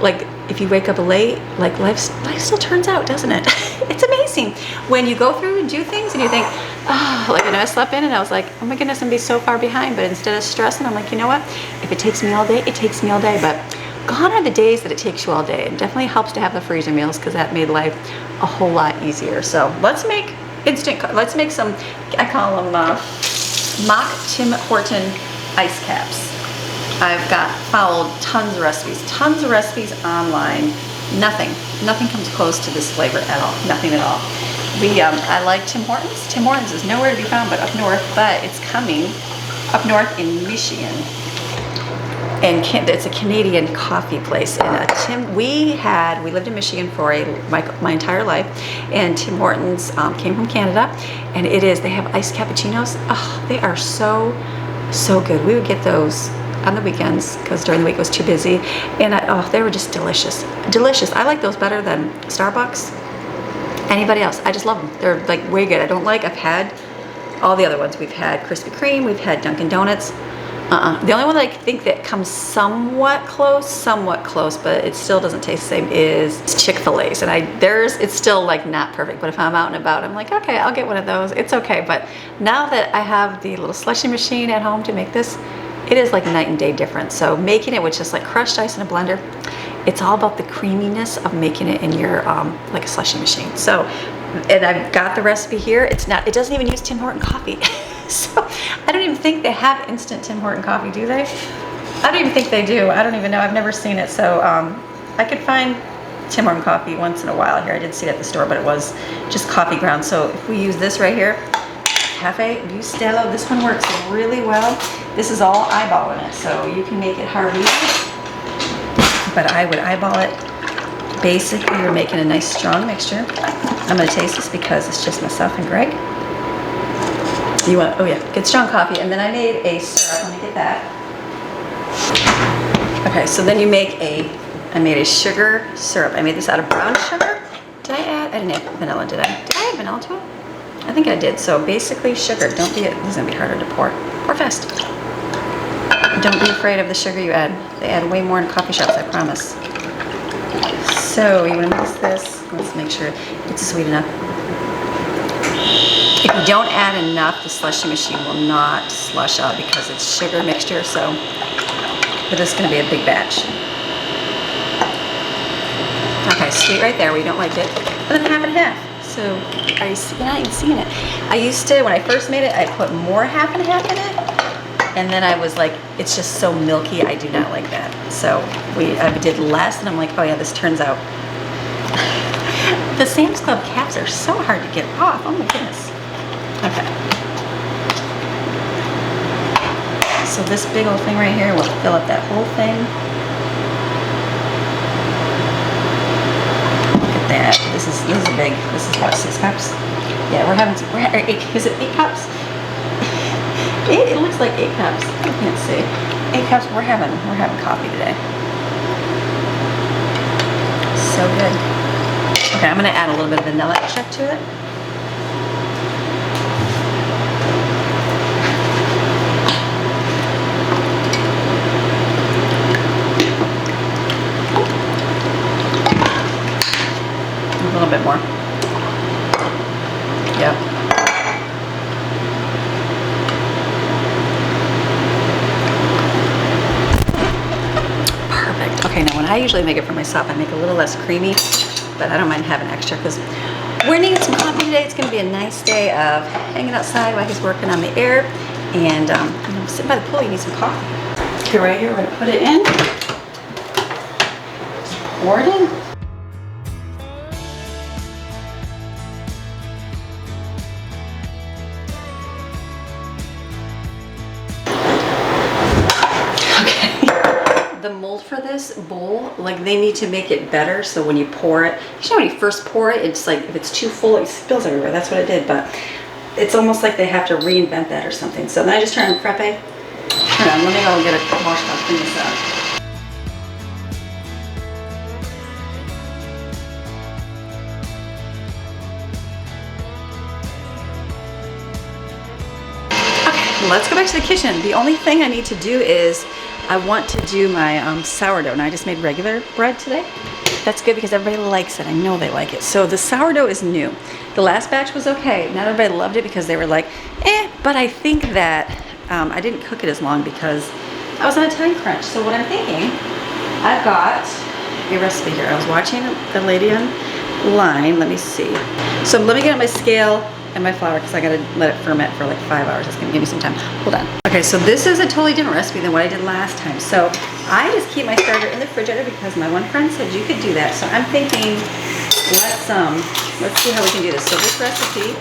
like, if you wake up late, like life still turns out, doesn't it? It's amazing when you go through and do things and you think, oh, like, I slept in and I was like, oh my goodness, I'm gonna be so far behind. But instead of stressing, I'm like, you know what? If it takes me all day, it takes me all day. But gone are the days that it takes you all day. It definitely helps to have the freezer meals because that made life a whole lot easier. So let's make some, I call them mock Tim Horton ice caps. I've followed tons of recipes online. Nothing comes close to this flavor at all. Nothing at all. I like Tim Hortons. Tim Hortons is nowhere to be found but up north, but it's coming up north in Michigan. And it's a Canadian coffee place. And we lived in Michigan for my entire life, and Tim Hortons came from Canada, and they have iced cappuccinos. Oh, they are so good. We would get those on the weekends because during the week it was too busy, and they were just delicious. I like those better than Starbucks. Anybody else? I just love them. They're like way good. I've had all the other ones. We've had Krispy Kreme, we've had Dunkin' Donuts. The only one that I think that comes somewhat close, but it still doesn't taste the same is Chick-fil-A's. And it's still like not perfect, but if I'm out and about, I'm like, okay, I'll get one of those. It's okay. But now that I have the little slushy machine at home to make this, it is like night and day difference. So making it with just like crushed ice in a blender, it's all about the creaminess of making it in your like a slushy machine. So, and I've got the recipe here. It doesn't even use Tim Horton coffee. So I don't even think they have instant Tim Horton coffee, do they? I don't even think they do. I don't even know. I've never seen it. So I could find Tim Horton coffee once in a while here. I did see it at the store, but it was just coffee ground. So if we use this right here, Cafe Bustelo, this one works really well. This is all eyeballing it, so you can make it however you want. But I would eyeball it. Basically, you're making a nice strong mixture. I'm going to taste this because it's just myself and Greg. Good strong coffee. And then I made a syrup. Let me get that. Okay, so then I made a sugar syrup. I made this out of brown sugar. I didn't add vanilla, did I? Did I add vanilla to it? I think I did. So basically sugar. This is going to be harder to pour. Pour fast. Don't be afraid of the sugar you add. They add way more in coffee shops, I promise. So you want to mix this. Let's make sure it's sweet enough. If you don't add enough, the slushy machine will not slush out because it's sugar mixture. But this is going to be a big batch. Okay, sweet right there. We don't like it. And then half and half. So you're not even seeing it. I used to, when I first made it, I put more half and half in it. And then I was like, it's just so milky. I do not like that. So I did less, and I'm like, oh yeah, this turns out. The Sam's Club caps are so hard to get off. Oh my goodness. Okay. So this big old thing right here will fill up that whole thing. Look at that. This is big. This is what, 6 cups? Yeah, we're having 8. Is it 8 cups? It looks like 8 cups. I can't see. 8 cups. We're having coffee today. So good. Okay, I'm gonna add a little bit of vanilla extract to it. A little bit more. Yep. Perfect. Okay, now when I usually make it for myself, I make it a little less creamy, but I don't mind having extra because we're needing some coffee today. It's gonna be a nice day of hanging outside while he's working on the air, and you know, sitting by the pool, you need some coffee. Okay, right here, we're gonna put it in. Just pour it in. The mold for this bowl, like they need to make it better so when you pour it, you know when you first pour it, it's like if it's too full it spills everywhere. That's what it did, but it's almost like they have to reinvent that or something. So then I just turn on frappe. Hold on, let me go get a washcloth, clean this up. Okay, let's go back to the kitchen. The only thing I need to do is I want to do my sourdough. Now I just made regular bread today. That's good because everybody likes it. I know they like it. So the sourdough is new. The last batch was okay. Not everybody loved it because they were like, eh, but I think that I didn't cook it as long because I was on a time crunch. So what I'm thinking, I've got a recipe here. I was watching the lady online. Let me see. So let me get out my scale and my flour because I gotta let it ferment for like 5 hours. It's gonna give me some time. Hold on. Okay, so this is a totally different recipe than what I did last time. So I just keep my starter in the refrigerator because my one friend said you could do that. So I'm thinking, let's see how we can do this. So this recipe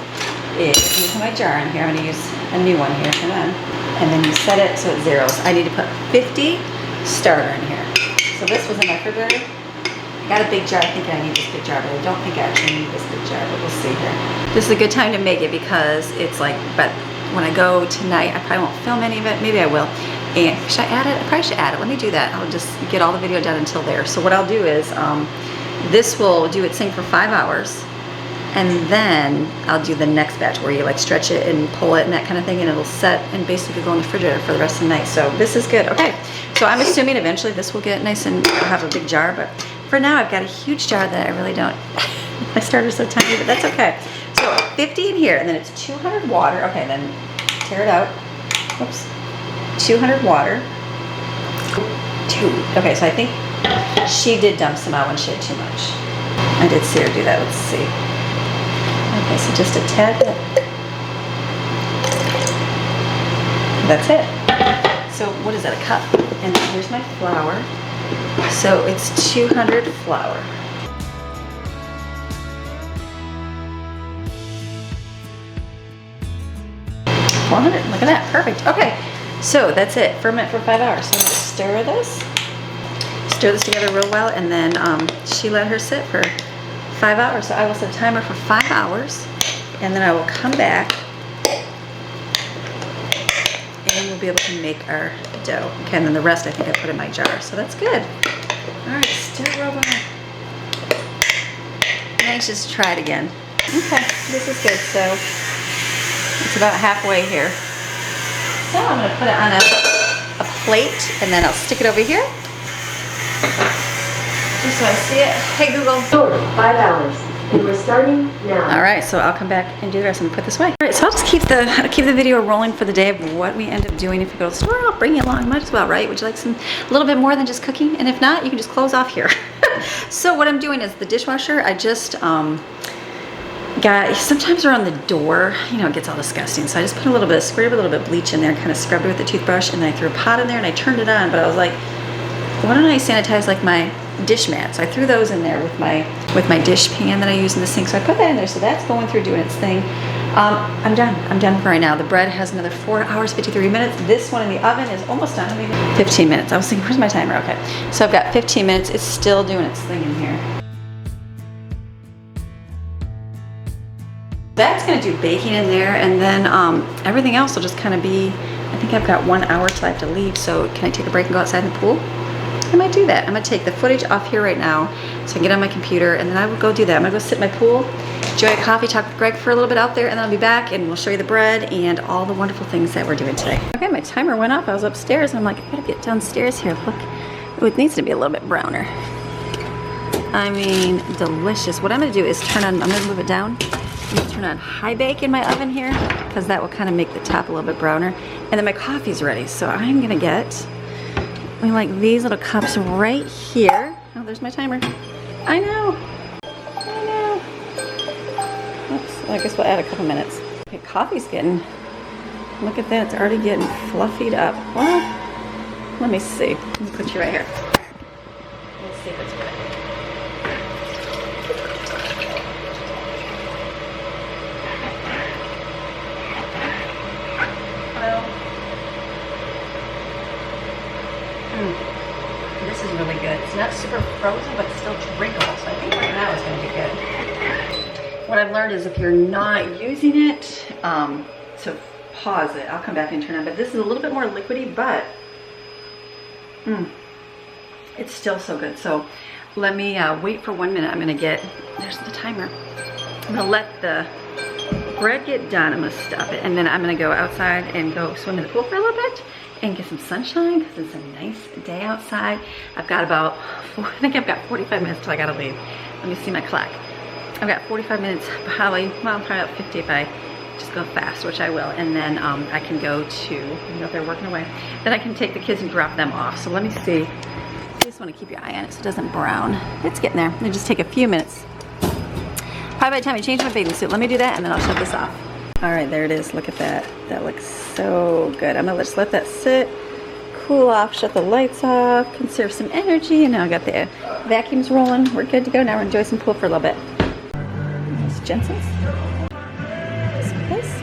is, here's my jar in here. I'm gonna use a new one here, come on. And then you set it so it zeros. I need to put 50 starter in here. So this was in my refrigerator. I got a big jar, I think I need this big jar, but I don't think I actually need this big jar, but we'll see here. This is a good time to make it because it's like, but when I go tonight, I probably won't film any of it, maybe I will. And should I add it? I probably should add it. Let me do that. I'll just get all the video done until there. So what I'll do is, this will do its thing for 5 hours, and then I'll do the next batch where you like stretch it and pull it and that kind of thing, and it'll set and basically go in the refrigerator for the rest of the night. So this is good. Okay, so I'm assuming eventually this will get nice and I'll have a big jar, but for now I've got a huge jar that I really don't, my starter's so tiny, but that's okay. So 50 in here, and then it's 200 water. Okay, then tear it out. Oops. 200 water. Okay, so I think she did dump some out when she had too much. I did see her do that. Let's see. Okay, so just a tad bit. That's it. So what is that, a cup? And then here's my flour. So it's 200 flour. 400, look at that, perfect. Okay, so that's it, ferment for 5 hours. So I'm gonna stir this together real well, and then she let her sit for 5 hours. So I will set a timer for 5 hours, and then I will come back, and we'll be able to make our dough. Okay, and then the rest I think I put in my jar, so that's good. All right, stir real well. I'm anxious to try it again. Okay, this is good, so it's about halfway here. So I'm gonna put it on a plate, and then I'll stick it over here. Just so I see it. Hey Google. 5 hours. And we're starting now. All right, so I'll come back and do the rest and put this away. All right, so I'll just keep the video rolling for the day of what we end up doing. If you go to the store, I'll bring you along. Might as well, right? Would you like a little bit more than just cooking? And if not, you can just close off here. So what I'm doing is the dishwasher, I just sometimes around the door, you know, it gets all disgusting. So I just put a little bit of bleach in there and kind of scrubbed it with the toothbrush, and then I threw a pot in there and I turned it on, but I was like, why don't I sanitize like my dish mat? So I threw those in there with my dish pan that I use in the sink. So I put that in there, so that's going through doing its thing. I'm done for right now. The bread has another 4 hours, 53 minutes. This one in the oven is almost done, maybe 15 minutes. I was thinking, where's my timer? Okay, so I've got 15 minutes. It's still doing its thing in here. That's gonna do baking in there, and then everything else will just kind of be, I think I've got 1 hour till I have to leave, so can I take a break and go outside in the pool? I might do that. I'm gonna take the footage off here right now so I can get on my computer, and then I will go do that. I'm gonna go sit in my pool, enjoy a coffee, talk with Greg for a little bit out there, and then I'll be back and we'll show you the bread and all the wonderful things that we're doing today. Okay, my timer went off. I was upstairs and I'm like, I gotta get downstairs here. Look, oh, it needs to be a little bit browner. I mean, delicious. What I'm gonna do is I'm gonna move it down. I'm gonna turn on high bake in my oven here because that will kind of make the top a little bit browner. And then my coffee's ready. So I'm gonna get we like these little cups right here. Oh, there's my timer. I know. Oops, I guess we'll add a couple minutes. Okay, coffee's getting, look at that, it's already getting fluffied up. Well, let me see. Let me put you right here. Let's see what's good. This is really good. It's not super frozen, but it's still drinkable. So I think right now it's going to be good. What I've learned is if you're not using it, to pause it. I'll come back and turn on. But this is a little bit more liquidy, but it's still so good. So let me wait for 1 minute. I'm going to get, there's the timer. I'm going to let the bread get done. I'm going to stop it. And then I'm going to go outside and go swim in the pool for a little bit and get some sunshine because it's a nice day outside. I've got about, I think I've got 45 minutes till I gotta leave. Let me see my clock. I've got 45 minutes, probably about 50 if I just go fast, which I will. And then I can go to, you know, if they're working away, then I can take the kids and drop them off. So let me see. You just wanna keep your eye on it so it doesn't brown. It's getting there. It'll just take a few minutes. Probably by the time I change my bathing suit. Let me do that and then I'll shut this off. All right, there it is. Look at that. That looks so good. I'm gonna just let that sit, cool off, shut the lights off, conserve some energy, and now I got the vacuums rolling. We're good to go. Now we're enjoying some pool for a little bit. This Jensen's. This place.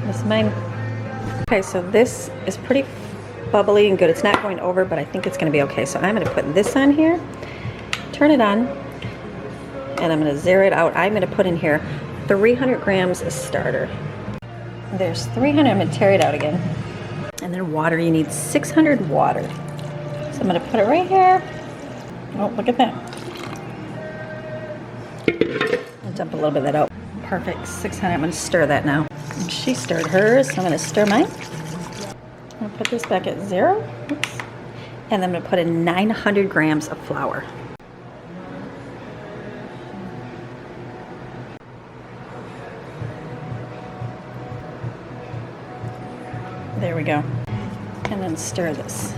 This is mine. Okay, so this is pretty bubbly and good. It's not going over, but I think it's gonna be okay. So I'm gonna put this on here, turn it on, and I'm gonna zero it out. I'm gonna put in here 300 grams of starter. There's 300, I'm gonna tear it out again. And then water, you need 600 water. So I'm gonna put it right here. Oh, look at that. I'll dump a little bit of that out. Perfect, 600, I'm gonna stir that now. And she stirred hers, so I'm gonna stir mine. I'm gonna put this back at 0. Oops. And then I'm gonna put in 900 grams of flour. There we go. And then stir this.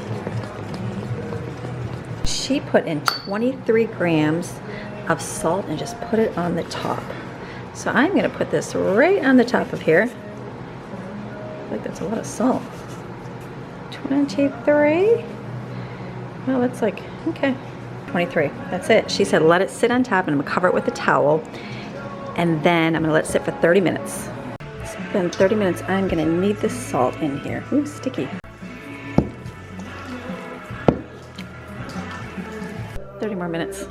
She put in 23 grams of salt and just put it on the top. So I'm gonna put this right on the top of here. I feel like that's a lot of salt. 23. Well, that's like, okay. 23, that's it. She said let it sit on top and I'm gonna cover it with a towel. And then I'm gonna let it sit for 30 minutes. In 30 minutes, I'm gonna knead this salt in here. Ooh, sticky. 30 more minutes.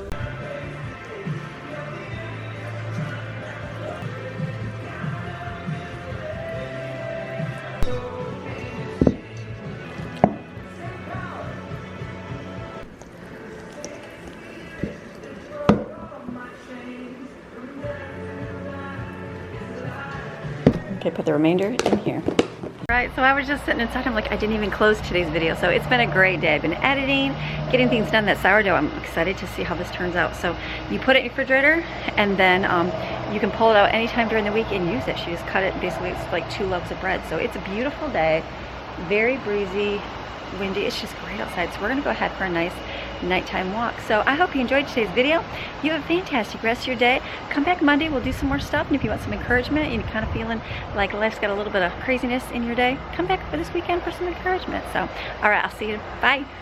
Okay, put the remainder in here. Right, so I was just sitting inside. I'm like, I didn't even close today's video. So it's been a great day. I've been editing, getting things done. That sourdough, I'm excited to see how this turns out. So you put it in your refrigerator and then you can pull it out anytime during the week and use it. She just cut it, basically it's like 2 loaves of bread. So it's a beautiful day, very breezy, windy. It's just great outside. So we're gonna go ahead for a nice nighttime walk. So I hope you enjoyed today's video. You have a fantastic rest of your day. Come back Monday, we'll do some more stuff. And if you want some encouragement and you're kind of feeling like life's got a little bit of craziness in your day, come back for this weekend for some encouragement. So, all right, I'll see you. Bye.